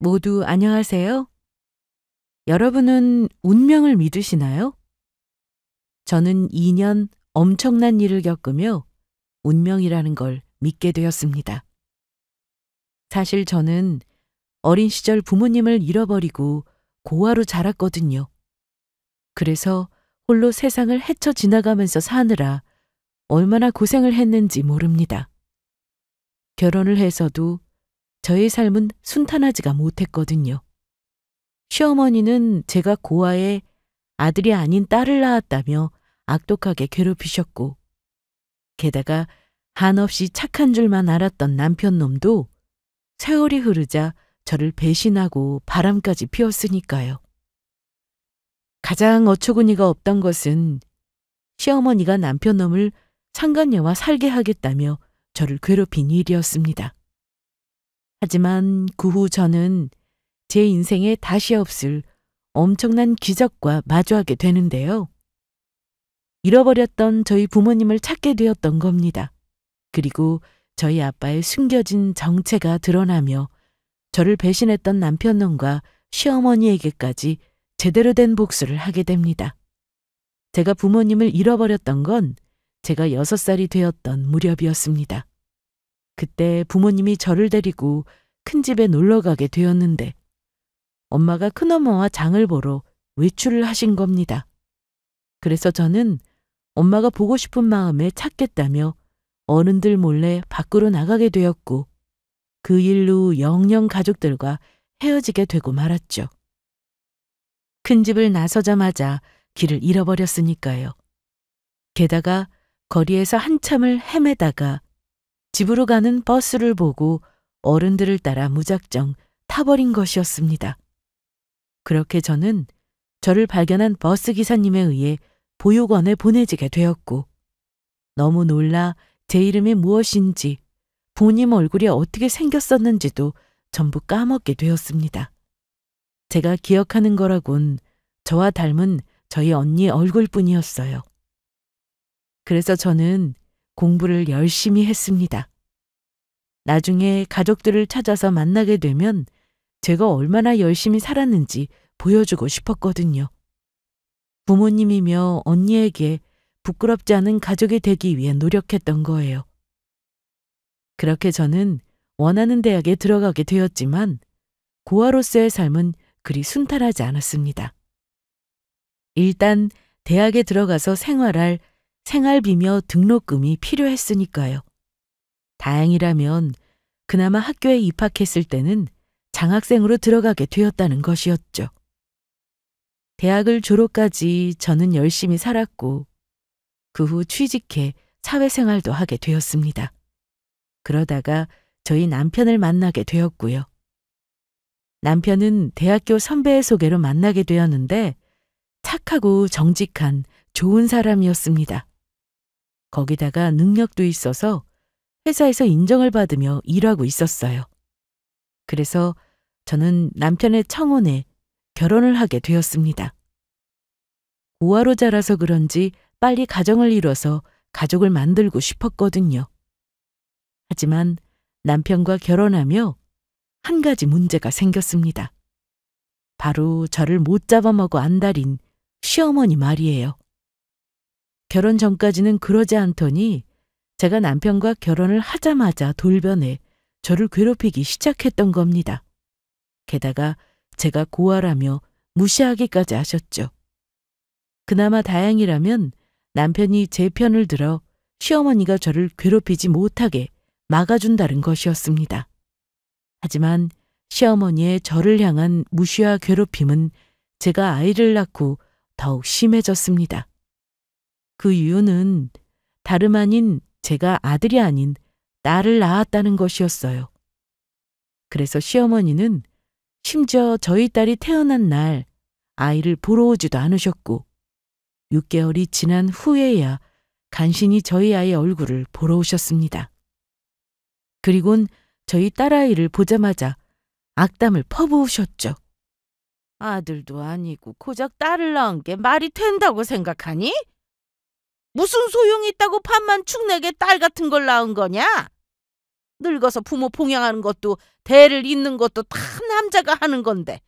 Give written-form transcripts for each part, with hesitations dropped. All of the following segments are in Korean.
모두 안녕하세요. 여러분은 운명을 믿으시나요? 저는 2년 엄청난 일을 겪으며 운명이라는 걸 믿게 되었습니다. 사실 저는 어린 시절 부모님을 잃어버리고 고아로 자랐거든요. 그래서 홀로 세상을 헤쳐 지나가면서 사느라 얼마나 고생을 했는지 모릅니다. 결혼을 해서도 저의 삶은 순탄하지가 못했거든요. 시어머니는 제가 고아에 아들이 아닌 딸을 낳았다며 악독하게 괴롭히셨고, 게다가 한없이 착한 줄만 알았던 남편놈도 세월이 흐르자 저를 배신하고 바람까지 피웠으니까요. 가장 어처구니가 없던 것은 시어머니가 남편놈을 상간녀와 살게 하겠다며 저를 괴롭힌 일이었습니다. 하지만 그 후 저는 제 인생에 다시 없을 엄청난 기적과 마주하게 되는데요. 잃어버렸던 저희 부모님을 찾게 되었던 겁니다. 그리고 저희 아빠의 숨겨진 정체가 드러나며 저를 배신했던 남편놈과 시어머니에게까지 제대로 된 복수를 하게 됩니다. 제가 부모님을 잃어버렸던 건 제가 6살이 되었던 무렵이었습니다. 그때 부모님이 저를 데리고 큰 집에 놀러 가게 되었는데 엄마가 큰엄마와 장을 보러 외출을 하신 겁니다. 그래서 저는 엄마가 보고 싶은 마음에 찾겠다며 어른들 몰래 밖으로 나가게 되었고 그 일로 영영 가족들과 헤어지게 되고 말았죠. 큰 집을 나서자마자 길을 잃어버렸으니까요. 게다가 거리에서 한참을 헤매다가 집으로 가는 버스를 보고 어른들을 따라 무작정 타버린 것이었습니다. 그렇게 저는 저를 발견한 버스 기사님에 의해 보육원에 보내지게 되었고 너무 놀라 제 이름이 무엇인지 부모님 얼굴이 어떻게 생겼었는지도 전부 까먹게 되었습니다. 제가 기억하는 거라곤 저와 닮은 저희 언니 얼굴뿐이었어요. 그래서 저는 공부를 열심히 했습니다. 나중에 가족들을 찾아서 만나게 되면 제가 얼마나 열심히 살았는지 보여주고 싶었거든요. 부모님이며 언니에게 부끄럽지 않은 가족이 되기 위해 노력했던 거예요. 그렇게 저는 원하는 대학에 들어가게 되었지만 고아로서의 삶은 그리 순탄하지 않았습니다. 일단 대학에 들어가서 생활할 생활비며 등록금이 필요했으니까요. 다행이라면 그나마 학교에 입학했을 때는 장학생으로 들어가게 되었다는 것이었죠. 대학을 졸업까지 저는 열심히 살았고 그 후 취직해 사회생활도 하게 되었습니다. 그러다가 저희 남편을 만나게 되었고요. 남편은 대학교 선배의 소개로 만나게 되었는데 착하고 정직한 좋은 사람이었습니다. 거기다가 능력도 있어서 회사에서 인정을 받으며 일하고 있었어요. 그래서 저는 남편의 청혼에 결혼을 하게 되었습니다. 고아로 자라서 그런지 빨리 가정을 이뤄서 가족을 만들고 싶었거든요. 하지만 남편과 결혼하며 한 가지 문제가 생겼습니다. 바로 저를 못 잡아먹어 안달인 시어머니 말이에요. 결혼 전까지는 그러지 않더니 제가 남편과 결혼을 하자마자 돌변해 저를 괴롭히기 시작했던 겁니다. 게다가 제가 고아라며 무시하기까지 하셨죠. 그나마 다행이라면 남편이 제 편을 들어 시어머니가 저를 괴롭히지 못하게 막아준다는 것이었습니다. 하지만 시어머니의 저를 향한 무시와 괴롭힘은 제가 아이를 낳고 더욱 심해졌습니다. 그 이유는 다름 아닌 제가 아들이 아닌 딸을 낳았다는 것이었어요. 그래서 시어머니는 심지어 저희 딸이 태어난 날 아이를 보러 오지도 않으셨고 6개월이 지난 후에야 간신히 저희 아이 얼굴을 보러 오셨습니다. 그리곤 저희 딸아이를 보자마자 악담을 퍼부으셨죠. 아들도 아니고 고작 딸을 낳은 게 말이 된다고 생각하니? 무슨 소용이 있다고 밥만 축내게 딸 같은 걸 낳은 거냐? 늙어서 부모 봉양하는 것도 대를 잇는 것도 다 남자가 하는 건데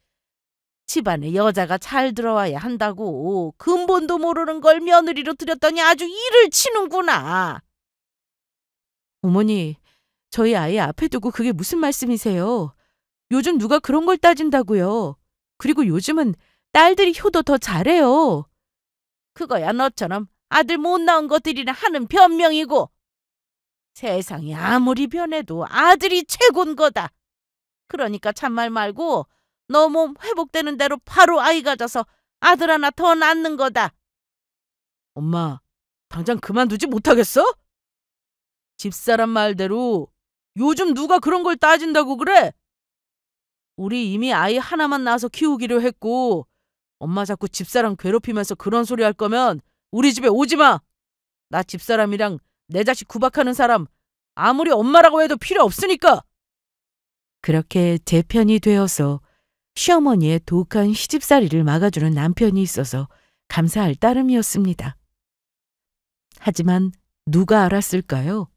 집안에 여자가 잘 들어와야 한다고 근본도 모르는 걸 며느리로 들였더니 아주 일을 치는구나. 어머니, 저희 아이 앞에 두고 그게 무슨 말씀이세요? 요즘 누가 그런 걸 따진다고요. 그리고 요즘은 딸들이 효도 더 잘해요. 그거야 너처럼 아들 못 낳은 것들이나 하는 변명이고 세상이 아무리 변해도 아들이 최고인 거다. 그러니까 참말 말고 너 몸 회복되는 대로 바로 아이 가져서 아들 하나 더 낳는 거다. 엄마, 당장 그만두지 못하겠어? 집사람 말대로 요즘 누가 그런 걸 따진다고 그래? 우리 이미 아이 하나만 낳아서 키우기로 했고 엄마 자꾸 집사람 괴롭히면서 그런 소리 할 거면 우리 집에 오지 마. 나 집사람이랑 내 자식 구박하는 사람 아무리 엄마라고 해도 필요 없으니까. 그렇게 제 편이 되어서 시어머니의 독한 시집살이를 막아주는 남편이 있어서 감사할 따름이었습니다. 하지만 누가 알았을까요?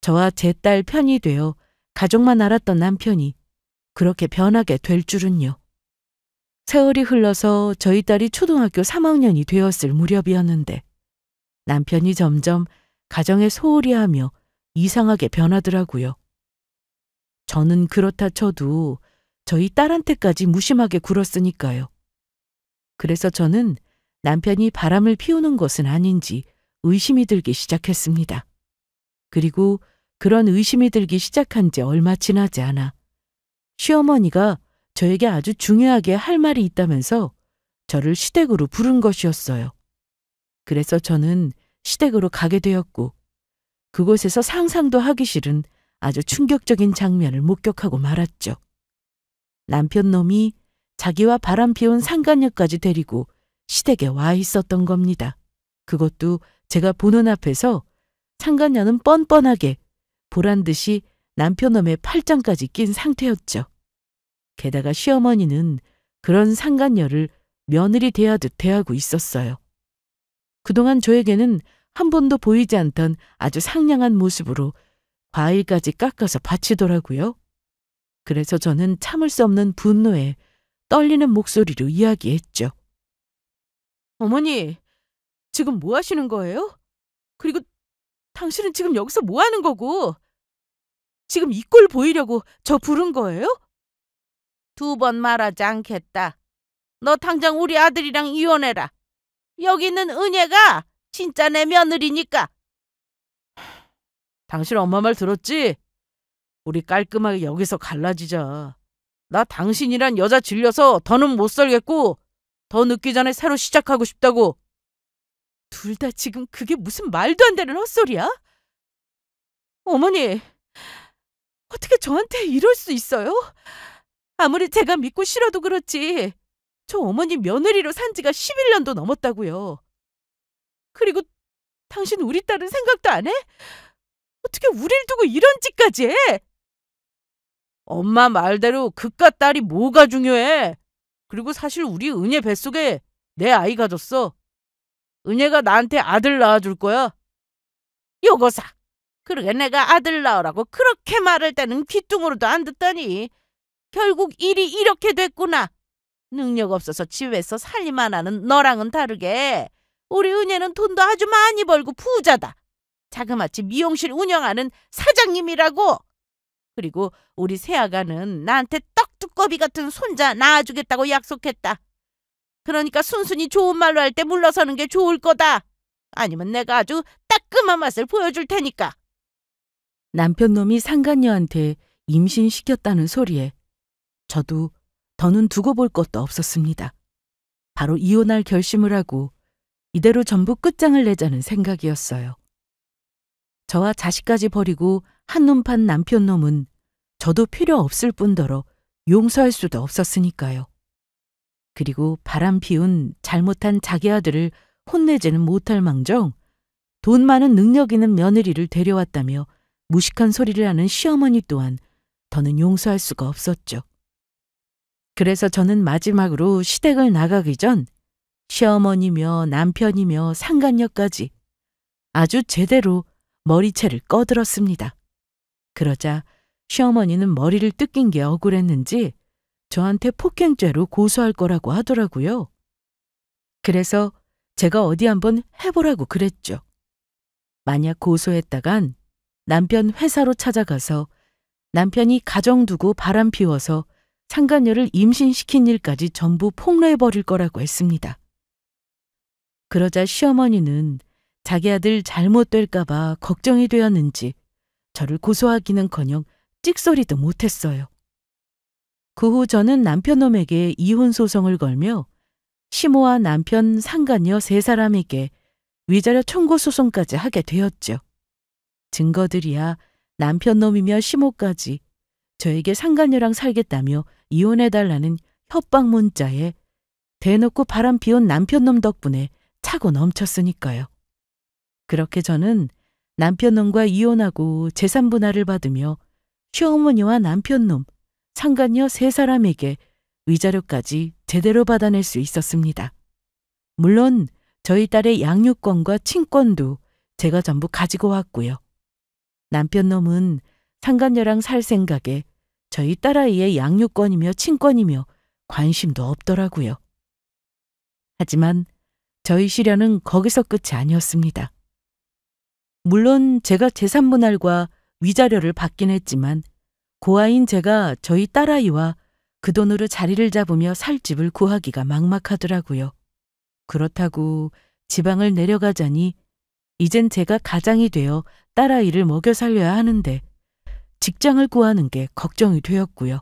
저와 제 딸 편이 되어 가족만 알았던 남편이 그렇게 변하게 될 줄은요. 세월이 흘러서 저희 딸이 초등학교 3학년이 되었을 무렵이었는데 남편이 점점 가정에 소홀히 하며 이상하게 변하더라고요. 저는 그렇다 쳐도 저희 딸한테까지 무심하게 굴었으니까요. 그래서 저는 남편이 바람을 피우는 것은 아닌지 의심이 들기 시작했습니다. 그리고 그런 의심이 들기 시작한 지 얼마 지나지 않아 시어머니가 저에게 아주 중요하게 할 말이 있다면서 저를 시댁으로 부른 것이었어요. 그래서 저는 시댁으로 가게 되었고 그곳에서 상상도 하기 싫은 아주 충격적인 장면을 목격하고 말았죠. 남편 놈이 자기와 바람 피운 상간녀까지 데리고 시댁에 와 있었던 겁니다. 그것도 제가 보는 앞에서 상간녀는 뻔뻔하게 보란 듯이 남편 놈의 팔짱까지 낀 상태였죠. 게다가 시어머니는 그런 상간녀를 며느리 대하듯 대하고 있었어요. 그동안 저에게는 한 번도 보이지 않던 아주 상냥한 모습으로 과일까지 깎아서 바치더라고요. 그래서 저는 참을 수 없는 분노에 떨리는 목소리로 이야기했죠. 어머니, 지금 뭐 하시는 거예요? 그리고 당신은 지금 여기서 뭐 하는 거고? 지금 이 꼴 보이려고 저 부른 거예요? 2번 말하지 않겠다. 너 당장 우리 아들이랑 이혼해라. 여기 있는 은혜가 진짜 내 며느리니까. 당신 엄마 말 들었지? 우리 깔끔하게 여기서 갈라지자. 나 당신이란 여자 질려서 더는 못 살겠고 더 늦기 전에 새로 시작하고 싶다고. 둘 다 지금 그게 무슨 말도 안 되는 헛소리야? 어머니, 어떻게 저한테 이럴 수 있어요? 아무리 제가 믿고 싫어도 그렇지 저 어머니 며느리로 산 지가 11년도 넘었다고요. 그리고 당신 우리 딸은 생각도 안 해? 어떻게 우릴 두고 이런 짓까지 해? 엄마 말대로 그깟 딸이 뭐가 중요해? 그리고 사실 우리 은혜 뱃속에 내 아이 가졌어. 은혜가 나한테 아들 낳아줄 거야. 요거사. 그러게 내가 아들 낳으라고 그렇게 말할 때는 귀뚱으로도 안 듣더니 결국 일이 이렇게 됐구나. 능력 없어서 집에서 살림만 하는 너랑은 다르게 우리 은혜는 돈도 아주 많이 벌고 부자다. 자그마치 미용실 운영하는 사장님이라고. 그리고 우리 새아가는 나한테 떡두꺼비 같은 손자 낳아주겠다고 약속했다. 그러니까 순순히 좋은 말로 할 때 물러서는 게 좋을 거다. 아니면 내가 아주 따끔한 맛을 보여줄 테니까. 남편 놈이 상간녀한테 임신시켰다는 소리에 저도 더는 두고 볼 것도 없었습니다. 바로 이혼할 결심을 하고 이대로 전부 끝장을 내자는 생각이었어요. 저와 자식까지 버리고 한눈 판 남편 놈은 저도 필요 없을 뿐더러 용서할 수도 없었으니까요. 그리고 바람 피운 잘못한 자기 아들을 혼내지는 못할 망정 돈 많은 능력 있는 며느리를 데려왔다며 무식한 소리를 하는 시어머니 또한 더는 용서할 수가 없었죠. 그래서 저는 마지막으로 시댁을 나가기 전 시어머니며 남편이며 상간녀까지 아주 제대로 머리채를 꺼들었습니다. 그러자 시어머니는 머리를 뜯긴 게 억울했는지 저한테 폭행죄로 고소할 거라고 하더라고요. 그래서 제가 어디 한번 해보라고 그랬죠. 만약 고소했다간 남편 회사로 찾아가서 남편이 가정 두고 바람 피워서 상간녀를 임신시킨 일까지 전부 폭로해버릴 거라고 했습니다. 그러자 시어머니는 자기 아들 잘못될까봐 걱정이 되었는지 저를 고소하기는커녕 찍소리도 못했어요. 그 후 저는 남편놈에게 이혼 소송을 걸며 시모와 남편, 상간녀 3사람에게 위자료 청구 소송까지 하게 되었죠. 증거들이야 남편놈이며 시모까지 저에게 상간녀랑 살겠다며 이혼해달라는 협박 문자에 대놓고 바람 피운 남편놈 덕분에 차고 넘쳤으니까요. 그렇게 저는 남편놈과 이혼하고 재산 분할을 받으며 시어머니와 남편놈, 상간녀 3사람에게 위자료까지 제대로 받아낼 수 있었습니다. 물론 저희 딸의 양육권과 친권도 제가 전부 가지고 왔고요. 남편놈은 상간녀랑 살 생각에 저희 딸아이의 양육권이며 친권이며 관심도 없더라고요. 하지만 저희 시련은 거기서 끝이 아니었습니다. 물론 제가 재산 분할과 위자료를 받긴 했지만 고아인 제가 저희 딸아이와 그 돈으로 자리를 잡으며 살 집을 구하기가 막막하더라고요. 그렇다고 지방을 내려가자니 이젠 제가 가장이 되어 딸아이를 먹여 살려야 하는데 직장을 구하는 게 걱정이 되었고요.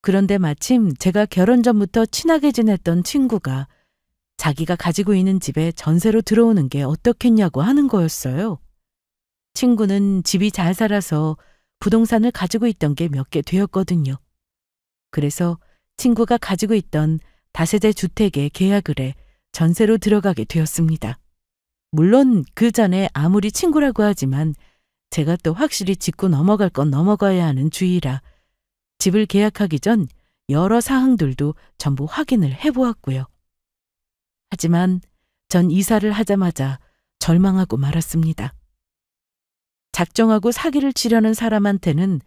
그런데 마침 제가 결혼 전부터 친하게 지냈던 친구가 자기가 가지고 있는 집에 전세로 들어오는 게 어떻겠냐고 하는 거였어요. 친구는 집이 잘 살아서 부동산을 가지고 있던 게 몇 개 되었거든요. 그래서 친구가 가지고 있던 다세대 주택에 계약을 해 전세로 들어가게 되었습니다. 물론 그 전에 아무리 친구라고 하지만 제가 또 확실히 짚고 넘어갈 건 넘어가야 하는 주의라 집을 계약하기 전 여러 사항들도 전부 확인을 해보았고요. 하지만 전 이사를 하자마자 절망하고 말았습니다. 작정하고 사기를 치려는 사람한테는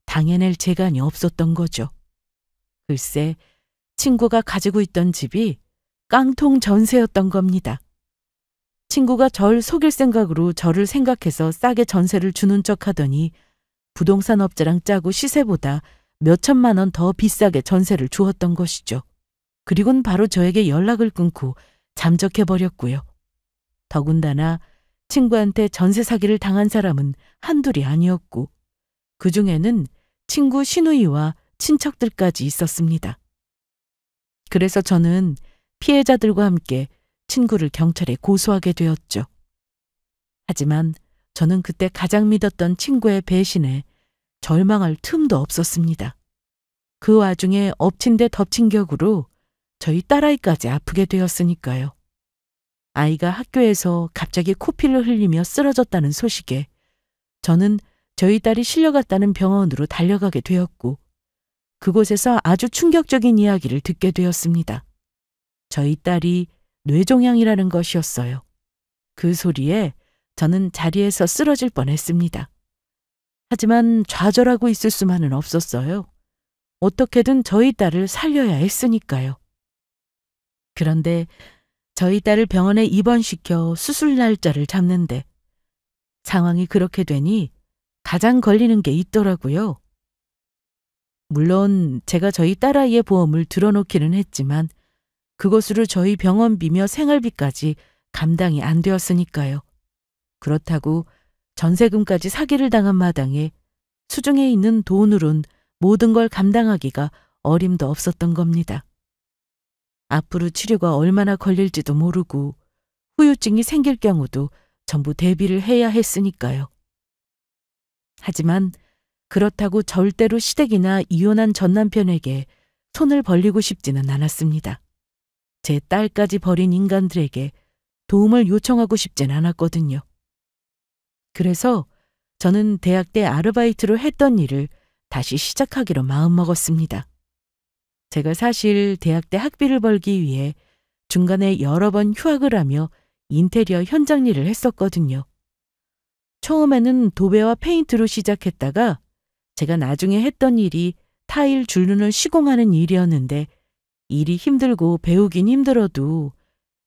당해낼 재간이 없었던 거죠. 글쎄, 친구가 가지고 있던 집이 깡통 전세였던 겁니다. 친구가 절 속일 생각으로 저를 생각해서 싸게 전세를 주는 척 하더니 부동산 업자랑 짜고 시세보다 몇 천만 원 더 비싸게 전세를 주었던 것이죠. 그리고는 바로 저에게 연락을 끊고 잠적해버렸고요. 더군다나 친구한테 전세 사기를 당한 사람은 한둘이 아니었고 그중에는 친구 시누이와 친척들까지 있었습니다. 그래서 저는 피해자들과 함께 친구를 경찰에 고소하게 되었죠. 하지만 저는 그때 가장 믿었던 친구의 배신에 절망할 틈도 없었습니다. 그 와중에 엎친 데 덮친 격으로 저희 딸아이까지 아프게 되었으니까요. 아이가 학교에서 갑자기 코피를 흘리며 쓰러졌다는 소식에 저는 저희 딸이 실려갔다는 병원으로 달려가게 되었고 그곳에서 아주 충격적인 이야기를 듣게 되었습니다. 저희 딸이 뇌종양이라는 것이었어요. 그 소리에 저는 자리에서 쓰러질 뻔했습니다. 하지만 좌절하고 있을 수만은 없었어요. 어떻게든 저희 딸을 살려야 했으니까요. 그런데 저희 딸을 병원에 입원시켜 수술 날짜를 잡는데 상황이 그렇게 되니 가장 걸리는 게 있더라고요. 물론 제가 저희 딸아이의 보험을 들어놓기는 했지만 그것으로 저희 병원비며 생활비까지 감당이 안 되었으니까요. 그렇다고 전세금까지 사기를 당한 마당에 수중에 있는 돈으론 모든 걸 감당하기가 어림도 없었던 겁니다. 앞으로 치료가 얼마나 걸릴지도 모르고 후유증이 생길 경우도 전부 대비를 해야 했으니까요. 하지만 그렇다고 절대로 시댁이나 이혼한 전남편에게 손을 벌리고 싶지는 않았습니다. 제 딸까지 버린 인간들에게 도움을 요청하고 싶진 않았거든요. 그래서 저는 대학 때 아르바이트로 했던 일을 다시 시작하기로 마음먹었습니다. 제가 사실 대학 때 학비를 벌기 위해 중간에 여러 번 휴학을 하며 인테리어 현장 일을 했었거든요. 처음에는 도배와 페인트로 시작했다가 제가 나중에 했던 일이 타일 줄눈을 시공하는 일이었는데 일이 힘들고 배우긴 힘들어도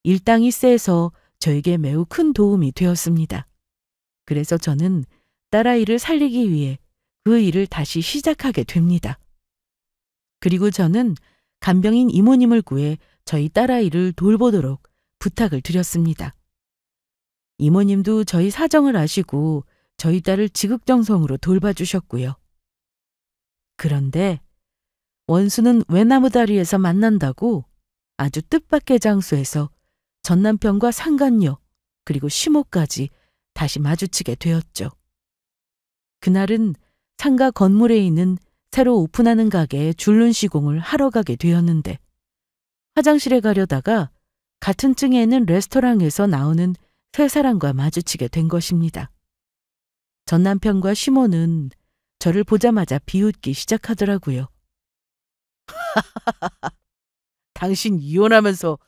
일당이 세서 저에게 매우 큰 도움이 되었습니다. 그래서 저는 딸아이를 살리기 위해 그 일을 다시 시작하게 됩니다. 그리고 저는 간병인 이모님을 구해 저희 딸아이를 돌보도록 부탁을 드렸습니다. 이모님도 저희 사정을 아시고 저희 딸을 지극정성으로 돌봐주셨고요. 그런데 원수는 외나무다리에서 만난다고 아주 뜻밖의 장소에서 전남편과 상간녀 그리고 시모까지 다시 마주치게 되었죠. 그날은 상가 건물에 있는 새로 오픈하는 가게에 줄눈 시공을 하러 가게 되었는데 화장실에 가려다가 같은 층에 있는 레스토랑에서 나오는 세 사람과 마주치게 된 것입니다. 전남편과 시모는 저를 보자마자 비웃기 시작하더라고요. 당신 이혼하면서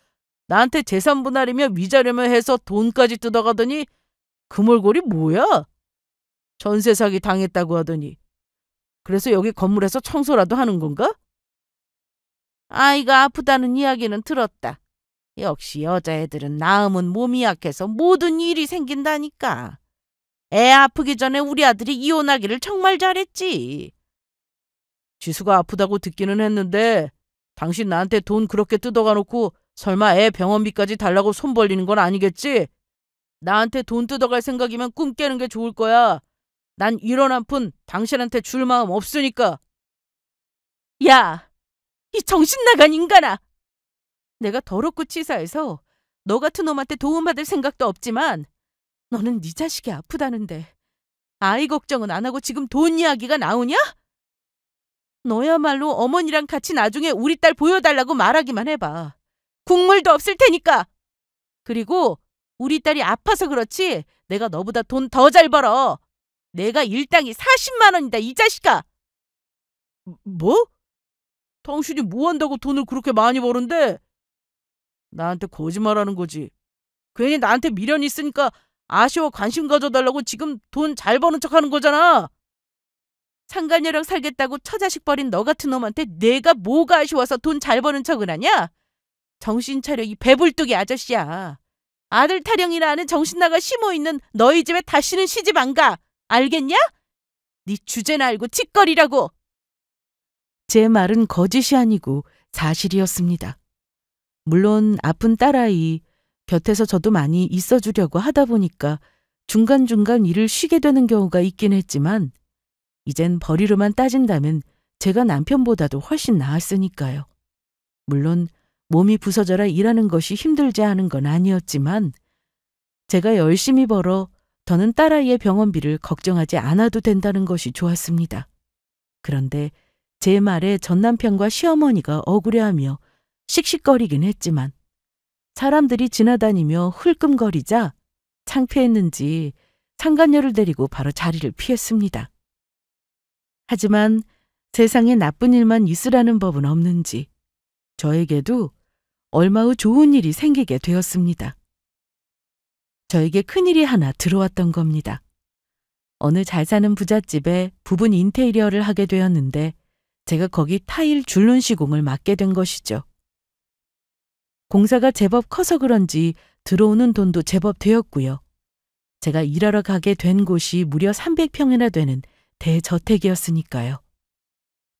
나한테 재산 분할이며 위자료며 해서 돈까지 뜯어가더니 그 몰골이 뭐야? 전세 사기 당했다고 하더니 그래서 여기 건물에서 청소라도 하는 건가? 아이가 아프다는 이야기는 들었다. 역시 여자애들은 낳으면 몸이 약해서 모든 일이 생긴다니까. 애 아프기 전에 우리 아들이 이혼하기를 정말 잘했지. 지수가 아프다고 듣기는 했는데 당신 나한테 돈 그렇게 뜯어가 놓고 설마 애 병원비까지 달라고 손 벌리는 건 아니겠지? 나한테 돈 뜯어갈 생각이면 꿈 깨는 게 좋을 거야. 난 이런 한 푼 당신한테 줄 마음 없으니까. 야, 이 정신 나간 인간아! 내가 더럽고 치사해서 너 같은 놈한테 도움받을 생각도 없지만 너는 네 자식이 아프다는데 아이 걱정은 안 하고 지금 돈 이야기가 나오냐? 너야말로 어머니랑 같이 나중에 우리 딸 보여달라고 말하기만 해봐. 국물도 없을 테니까. 그리고 우리 딸이 아파서 그렇지 내가 너보다 돈 더 잘 벌어. 내가 일당이 40만 원이다 이 자식아. 뭐? 당신이 뭐 한다고 돈을 그렇게 많이 버는데? 나한테 거짓말하는 거지. 괜히 나한테 미련이 있으니까 아쉬워 관심 가져달라고 지금 돈 잘 버는 척하는 거잖아. 상간녀랑 살겠다고 처자식 버린 너 같은 놈한테 내가 뭐가 아쉬워서 돈 잘 버는 척을 하냐? 정신 차려 이 배불뚝이 아저씨야. 아들 타령이나 하는 정신 나가 심어 있는 너희 집에 다시는 시집 안 가. 알겠냐? 네 주제나 알고 짓거리라고. 제 말은 거짓이 아니고 사실이었습니다. 물론 아픈 딸아이 곁에서 저도 많이 있어주려고 하다 보니까 중간중간 일을 쉬게 되는 경우가 있긴 했지만 이젠 벌이로만 따진다면 제가 남편보다도 훨씬 나았으니까요. 물론 몸이 부서져라 일하는 것이 힘들지 않은 건 아니었지만 제가 열심히 벌어 더는 딸아이의 병원비를 걱정하지 않아도 된다는 것이 좋았습니다. 그런데 제 말에 전남편과 시어머니가 억울해하며 씩씩거리긴 했지만 사람들이 지나다니며 흘끔거리자 창피했는지 상간녀를 데리고 바로 자리를 피했습니다. 하지만 세상에 나쁜 일만 있으라는 법은 없는지 저에게도 얼마 후 좋은 일이 생기게 되었습니다. 저에게 큰일이 하나 들어왔던 겁니다. 어느 잘 사는 부잣집에 부분 인테리어를 하게 되었는데 제가 거기 타일 줄눈 시공을 맡게 된 것이죠. 공사가 제법 커서 그런지 들어오는 돈도 제법 되었고요. 제가 일하러 가게 된 곳이 무려 300평이나 되는 대저택이었으니까요.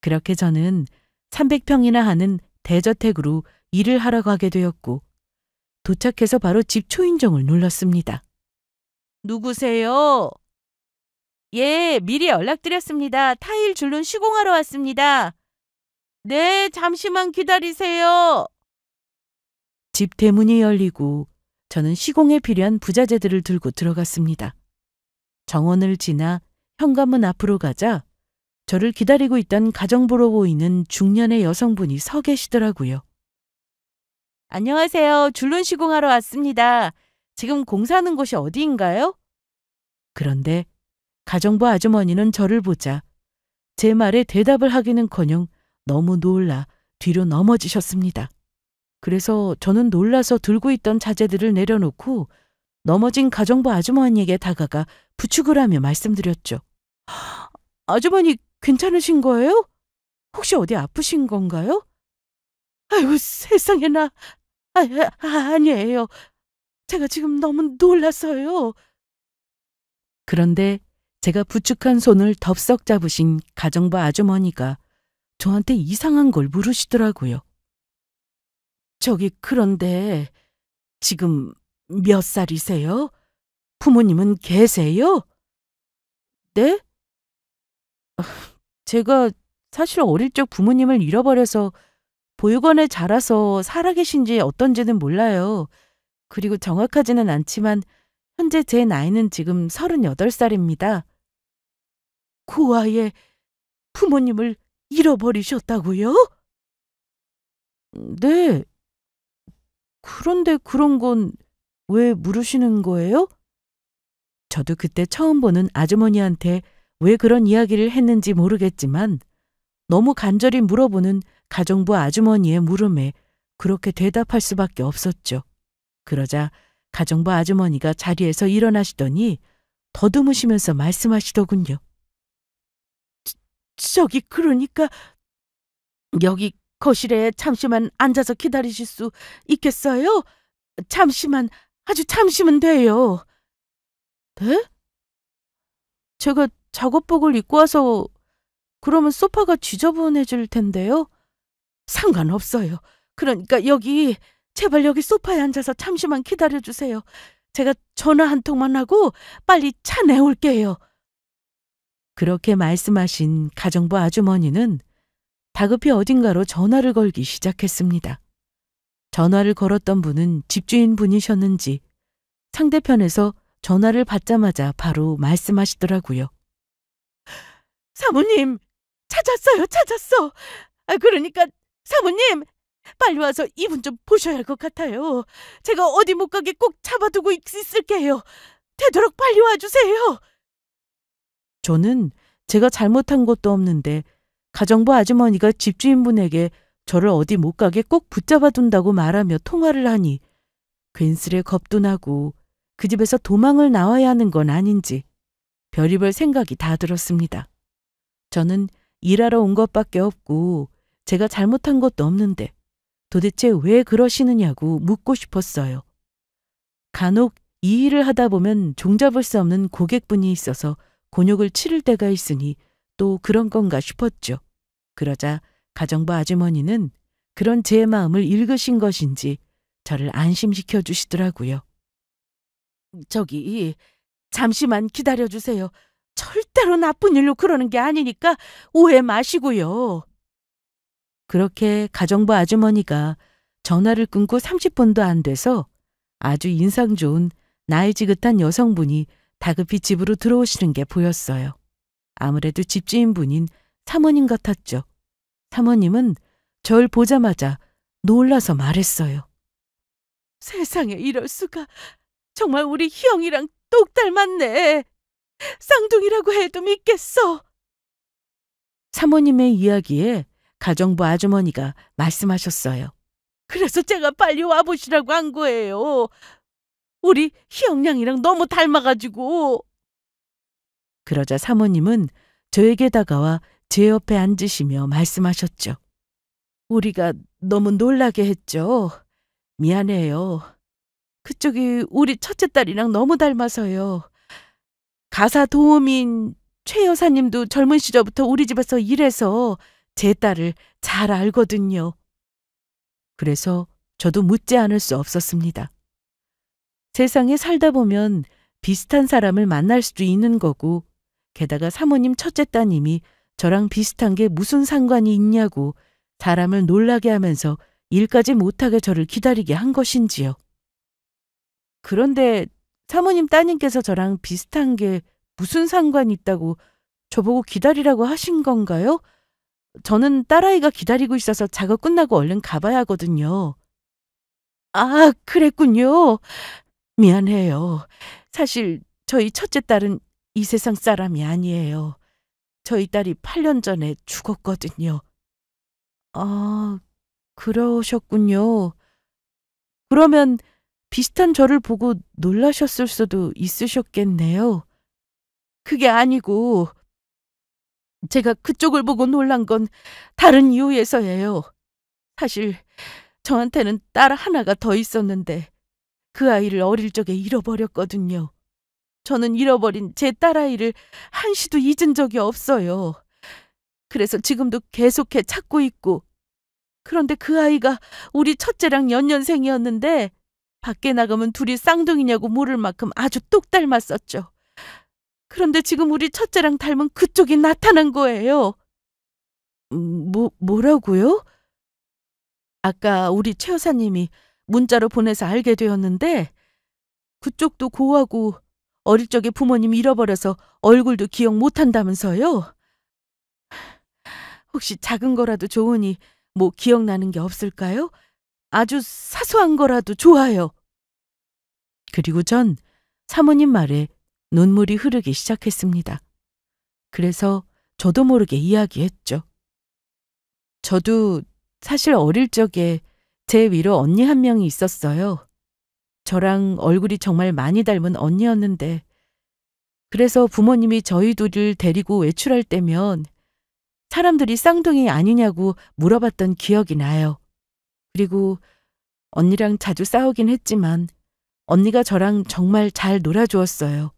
그렇게 저는 300평이나 하는 대저택으로 일을 하러 가게 되었고 도착해서 바로 집 초인종을 눌렀습니다. 누구세요? 예, 미리 연락드렸습니다. 타일 줄눈 시공하러 왔습니다. 네, 잠시만 기다리세요. 집 대문이 열리고 저는 시공에 필요한 부자재들을 들고 들어갔습니다. 정원을 지나 현관문 앞으로 가자 저를 기다리고 있던 가정부로 보이는 중년의 여성분이 서 계시더라고요. 안녕하세요. 줄눈 시공하러 왔습니다. 지금 공사하는 곳이 어디인가요? 그런데 가정부 아주머니는 저를 보자 제 말에 대답을 하기는커녕 너무 놀라 뒤로 넘어지셨습니다. 그래서 저는 놀라서 들고 있던 자재들을 내려놓고 넘어진 가정부 아주머니에게 다가가 부축을 하며 말씀드렸죠. 아주머니, 괜찮으신 거예요? 혹시 어디 아프신 건가요? 아이고, 세상에나. 아니에요. 제가 지금 너무 놀라서요. 그런데 제가 부축한 손을 덥석 잡으신 가정부 아주머니가 저한테 이상한 걸 물으시더라고요. 저기, 그런데 지금 몇 살이세요? 부모님은 계세요? 네? 제가 사실 어릴 적 부모님을 잃어버려서 보육원에 자라서 살아계신지 어떤지는 몰라요. 그리고 정확하지는 않지만 현재 제 나이는 지금 38살입니다. 그 아이의 부모님을 잃어버리셨다고요? 네. 그런데 그런 건 왜 물으시는 거예요? 저도 그때 처음 보는 아주머니한테 왜 그런 이야기를 했는지 모르겠지만 너무 간절히 물어보는 가정부 아주머니의 물음에 그렇게 대답할 수밖에 없었죠. 그러자 가정부 아주머니가 자리에서 일어나시더니 더듬으시면서 말씀하시더군요. 저기, 그러니까 여기 거실에 잠시만 앉아서 기다리실 수 있겠어요? 잠시만, 아주 잠시면 돼요. 네? 제가 작업복을 입고 와서 그러면 소파가 지저분해질 텐데요. 상관없어요. 그러니까 제발 여기 소파에 앉아서 잠시만 기다려주세요. 제가 전화 한 통만 하고 빨리 차 내올게요. 그렇게 말씀하신 가정부 아주머니는 다급히 어딘가로 전화를 걸기 시작했습니다. 전화를 걸었던 분은 집주인 분이셨는지 상대편에서 전화를 받자마자 바로 말씀하시더라고요. 사모님, 찾았어. 그러니까 사모님, 빨리 와서 이분 좀 보셔야 할 것 같아요. 제가 어디 못 가게 꼭 잡아두고 있을게요. 되도록 빨리 와주세요. 저는 제가 잘못한 것도 없는데 가정부 아주머니가 집주인분에게 저를 어디 못 가게 꼭 붙잡아둔다고 말하며 통화를 하니 괜스레 겁도 나고 그 집에서 도망을 나와야 하는 건 아닌지 별의별 생각이 다 들었습니다. 저는 일하러 온 것밖에 없고 제가 잘못한 것도 없는데 도대체 왜 그러시느냐고 묻고 싶었어요. 간혹 이 일을 하다 보면 종잡을 수 없는 고객분이 있어서 곤욕을 치를 때가 있으니 또 그런 건가 싶었죠. 그러자 가정부 아주머니는 그런 제 마음을 읽으신 것인지 저를 안심시켜 주시더라고요. 저기, 잠시만 기다려주세요. 절대로 나쁜 일로 그러는 게 아니니까 오해 마시고요. 그렇게 가정부 아주머니가 전화를 끊고 30분도 안 돼서 아주 인상 좋은 나이 지긋한 여성분이 다급히 집으로 들어오시는 게 보였어요. 아무래도 집주인분인 사모님 같았죠. 사모님은 절 보자마자 놀라서 말했어요. 세상에, 이럴 수가. 정말 우리 희영이랑 똑 닮았네. 쌍둥이라고 해도 믿겠어. 사모님의 이야기에 가정부 아주머니가 말씀하셨어요. 그래서 제가 빨리 와보시라고 한 거예요. 우리 희영양이랑 너무 닮아가지고. 그러자 사모님은 저에게 다가와 제 옆에 앉으시며 말씀하셨죠. 우리가 너무 놀라게 했죠. 미안해요. 그쪽이 우리 첫째 딸이랑 너무 닮아서요. 가사 도우미인 최 여사님도 젊은 시절부터 우리 집에서 일해서 제 딸을 잘 알거든요. 그래서 저도 묻지 않을 수 없었습니다. 세상에 살다 보면 비슷한 사람을 만날 수도 있는 거고, 게다가 사모님 첫째 따님이 저랑 비슷한 게 무슨 상관이 있냐고 사람을 놀라게 하면서 일까지 못하게 저를 기다리게 한 것인지요. 그런데 사모님 따님께서 저랑 비슷한 게 무슨 상관이 있다고 저보고 기다리라고 하신 건가요? 저는 딸아이가 기다리고 있어서 작업 끝나고 얼른 가봐야 하거든요. 아, 그랬군요. 미안해요. 사실 저희 첫째 딸은 이 세상 사람이 아니에요. 저희 딸이 8년 전에 죽었거든요. 아, 그러셨군요. 그러면 비슷한 저를 보고 놀라셨을 수도 있으셨겠네요. 그게 아니고 제가 그쪽을 보고 놀란 건 다른 이유에서예요. 사실 저한테는 딸 하나가 더 있었는데 그 아이를 어릴 적에 잃어버렸거든요. 저는 잃어버린 제 딸아이를 한시도 잊은 적이 없어요. 그래서 지금도 계속해 찾고 있고, 그런데 그 아이가 우리 첫째랑 연년생이었는데 밖에 나가면 둘이 쌍둥이냐고 물을 만큼 아주 똑 닮았었죠. 그런데 지금 우리 첫째랑 닮은 그쪽이 나타난 거예요. 뭐라고요? 아까 우리 최 여사님이 문자로 보내서 알게 되었는데 그쪽도 고하고 어릴 적에 부모님 잃어버려서 얼굴도 기억 못한다면서요? 혹시 작은 거라도 좋으니 뭐 기억나는 게 없을까요? 아주 사소한 거라도 좋아요. 그리고 전 사모님 말에 눈물이 흐르기 시작했습니다. 그래서 저도 모르게 이야기했죠. 저도 사실 어릴 적에 제 위로 언니 한 명이 있었어요. 저랑 얼굴이 정말 많이 닮은 언니였는데, 그래서 부모님이 저희 둘을 데리고 외출할 때면 사람들이 쌍둥이 아니냐고 물어봤던 기억이 나요. 그리고 언니랑 자주 싸우긴 했지만 언니가 저랑 정말 잘 놀아주었어요.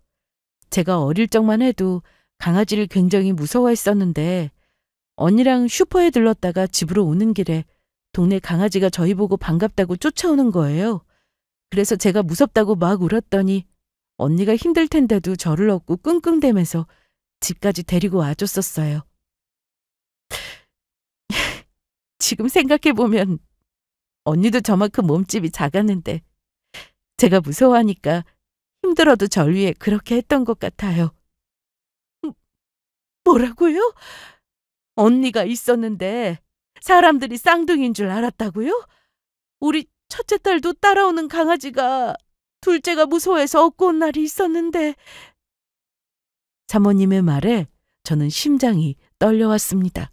제가 어릴 적만 해도 강아지를 굉장히 무서워했었는데 언니랑 슈퍼에 들렀다가 집으로 오는 길에 동네 강아지가 저희 보고 반갑다고 쫓아오는 거예요. 그래서 제가 무섭다고 막 울었더니 언니가 힘들 텐데도 저를 업고 끙끙대면서 집까지 데리고 와줬었어요. 지금 생각해보면 언니도 저만큼 몸집이 작았는데 제가 무서워하니까 힘들어도 절 위해 그렇게 했던 것 같아요. 뭐라고요? 언니가 있었는데 사람들이 쌍둥이인 줄 알았다고요? 우리 첫째 딸도 따라오는 강아지가 둘째가 무서워해서 업고 온 날이 있었는데. 사모님의 말에 저는 심장이 떨려왔습니다.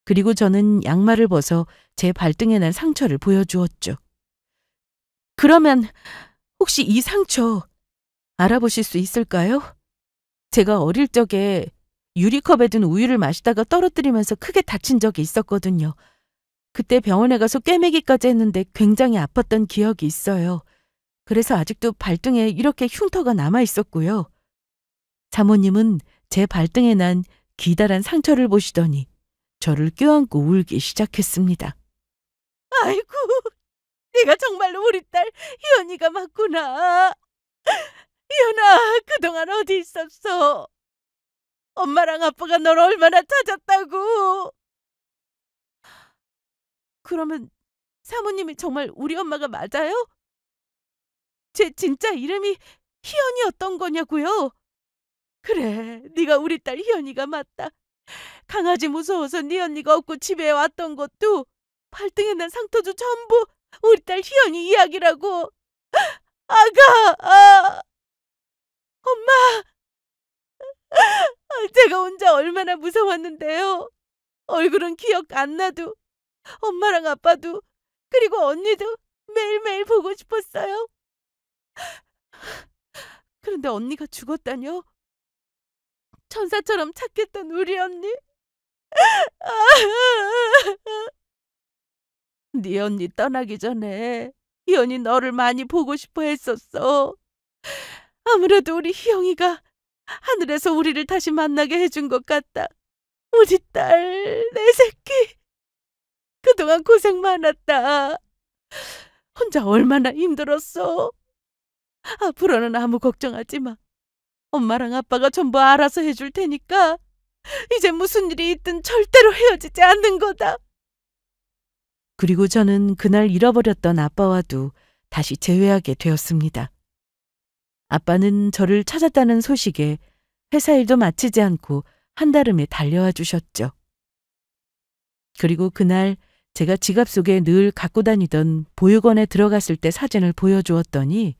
그리고 저는 양말을 벗어 제 발등에 난 상처를 보여주었죠. 그러면 혹시 이 상처 알아보실 수 있을까요? 제가 어릴 적에 유리컵에 든 우유를 마시다가 떨어뜨리면서 크게 다친 적이 있었거든요. 그때 병원에 가서 꿰매기까지 했는데 굉장히 아팠던 기억이 있어요. 그래서 아직도 발등에 이렇게 흉터가 남아 있었고요. 사모님은 제 발등에 난 기다란 상처를 보시더니 저를 껴안고 울기 시작했습니다. 아이고, 네가 정말로 우리 딸 희연이가 맞구나. 희연아, 그동안 어디 있었어? 엄마랑 아빠가 널 얼마나 찾았다고. 그러면 사모님이 정말 우리 엄마가 맞아요? 제 진짜 이름이 희연이었던 거냐고요? 그래, 네가 우리 딸 희연이가 맞다. 강아지 무서워서 네 언니가 없고 집에 왔던 것도 발등에 난 상처도 전부 우리 딸 희연이 이야기라고. 아가, 엄마, 제가 혼자 얼마나 무서웠는데요. 얼굴은 기억 안 나도 엄마랑 아빠도 그리고 언니도 매일매일 보고 싶었어요. 그런데 언니가 죽었다뇨? 천사처럼 착했던 우리 언니. 네 언니 떠나기 전에 희연이 너를 많이 보고 싶어 했었어. 아무래도 우리 희영이가 하늘에서 우리를 다시 만나게 해준 것 같다. 우리 딸, 내 새끼. 그동안 고생 많았다. 혼자 얼마나 힘들었어. 앞으로는 아무 걱정하지 마. 엄마랑 아빠가 전부 알아서 해줄 테니까 이제 무슨 일이 있든 절대로 헤어지지 않는 거다. 그리고 저는 그날 잃어버렸던 아빠와도 다시 재회하게 되었습니다. 아빠는 저를 찾았다는 소식에 회사 일도 마치지 않고 한달음에 달려와 주셨죠. 그리고 그날 제가 지갑 속에 늘 갖고 다니던 보육원에 들어갔을 때 사진을 보여주었더니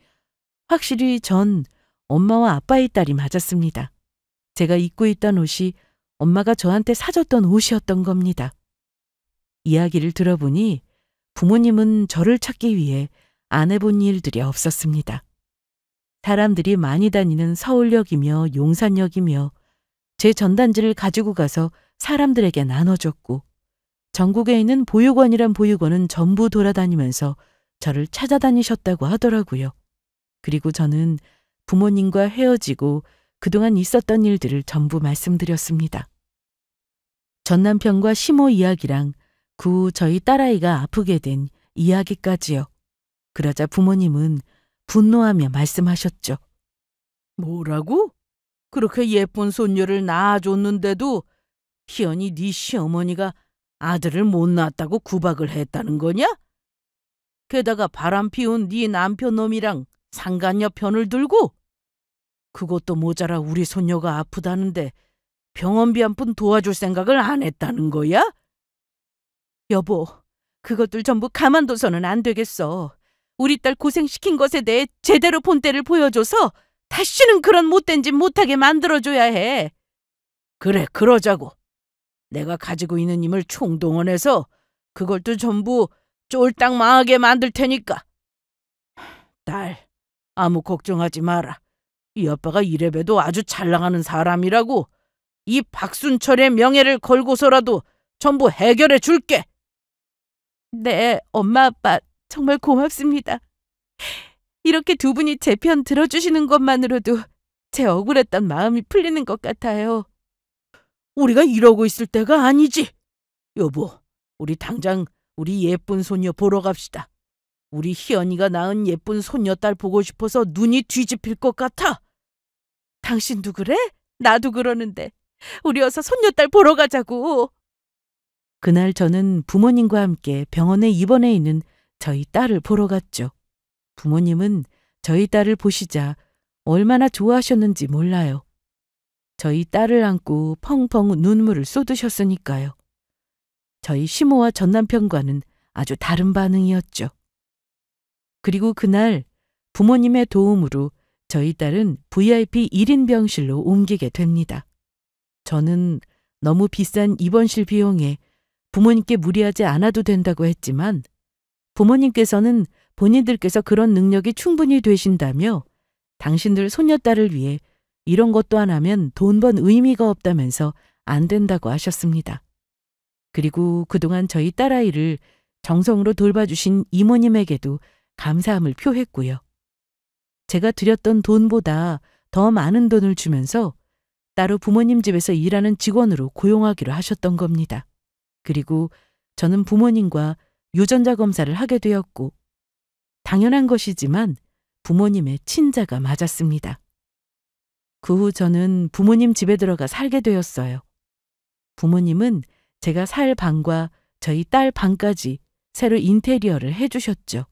확실히 전 엄마와 아빠의 딸이 맞았습니다. 제가 입고 있던 옷이 엄마가 저한테 사줬던 옷이었던 겁니다. 이야기를 들어보니 부모님은 저를 찾기 위해 안 해본 일들이 없었습니다. 사람들이 많이 다니는 서울역이며 용산역이며 제 전단지를 가지고 가서 사람들에게 나눠줬고 전국에 있는 보육원이란 보육원은 전부 돌아다니면서 저를 찾아다니셨다고 하더라고요. 그리고 저는 부모님과 헤어지고 그동안 있었던 일들을 전부 말씀드렸습니다. 전 남편과 시모 이야기랑 그 후 저희 딸아이가 아프게 된 이야기까지요. 그러자 부모님은 분노하며 말씀하셨죠. 뭐라고? 그렇게 예쁜 손녀를 낳아줬는데도 희연이 네 시어머니가 아들을 못 낳았다고 구박을 했다는 거냐? 게다가 바람 피운 네 남편 놈이랑 상간녀 편을 들고? 그것도 모자라 우리 손녀가 아프다는데 병원비 한 푼 도와줄 생각을 안 했다는 거야? 여보, 그것들 전부 가만둬서는 안 되겠어. 우리 딸 고생시킨 것에 대해 제대로 본때를 보여줘서 다시는 그런 못된 짓 못하게 만들어줘야 해. 그래, 그러자고. 내가 가지고 있는 힘을 총동원해서 그걸도 전부 쫄딱 망하게 만들 테니까. 딸, 아무 걱정하지 마라. 이 아빠가 이래봬도 아주 잘 나가는 사람이라고. 이 박순철의 명예를 걸고서라도 전부 해결해 줄게. 네, 엄마 아빠 정말 고맙습니다. 이렇게 두 분이 제 편 들어주시는 것만으로도 제 억울했던 마음이 풀리는 것 같아요. 우리가 이러고 있을 때가 아니지. 여보, 우리 당장 우리 예쁜 손녀 보러 갑시다. 우리 희연이가 낳은 예쁜 손녀딸 보고 싶어서 눈이 뒤집힐 것 같아. 당신도 그래? 나도 그러는데. 우리 어서 손녀딸 보러 가자고. 그날 저는 부모님과 함께 병원에 입원해 있는 저희 딸을 보러 갔죠. 부모님은 저희 딸을 보시자 얼마나 좋아하셨는지 몰라요. 저희 딸을 안고 펑펑 눈물을 쏟으셨으니까요. 저희 시모와 전 남편과는 아주 다른 반응이었죠. 그리고 그날 부모님의 도움으로 저희 딸은 VIP 1인 병실로 옮기게 됩니다. 저는 너무 비싼 입원실 비용에 부모님께 무리하지 않아도 된다고 했지만 부모님께서는 본인들께서 그런 능력이 충분히 되신다며 당신들 손녀딸을 위해 이런 것도 안 하면 돈 번 의미가 없다면서 안 된다고 하셨습니다. 그리고 그동안 저희 딸아이를 정성으로 돌봐주신 이모님에게도 감사함을 표했고요. 제가 드렸던 돈보다 더 많은 돈을 주면서 따로 부모님 집에서 일하는 직원으로 고용하기로 하셨던 겁니다. 그리고 저는 부모님과 유전자 검사를 하게 되었고 당연한 것이지만 부모님의 친자가 맞았습니다. 그 후 저는 부모님 집에 들어가 살게 되었어요. 부모님은 제가 살 방과 저희 딸 방까지 새로 인테리어를 해주셨죠.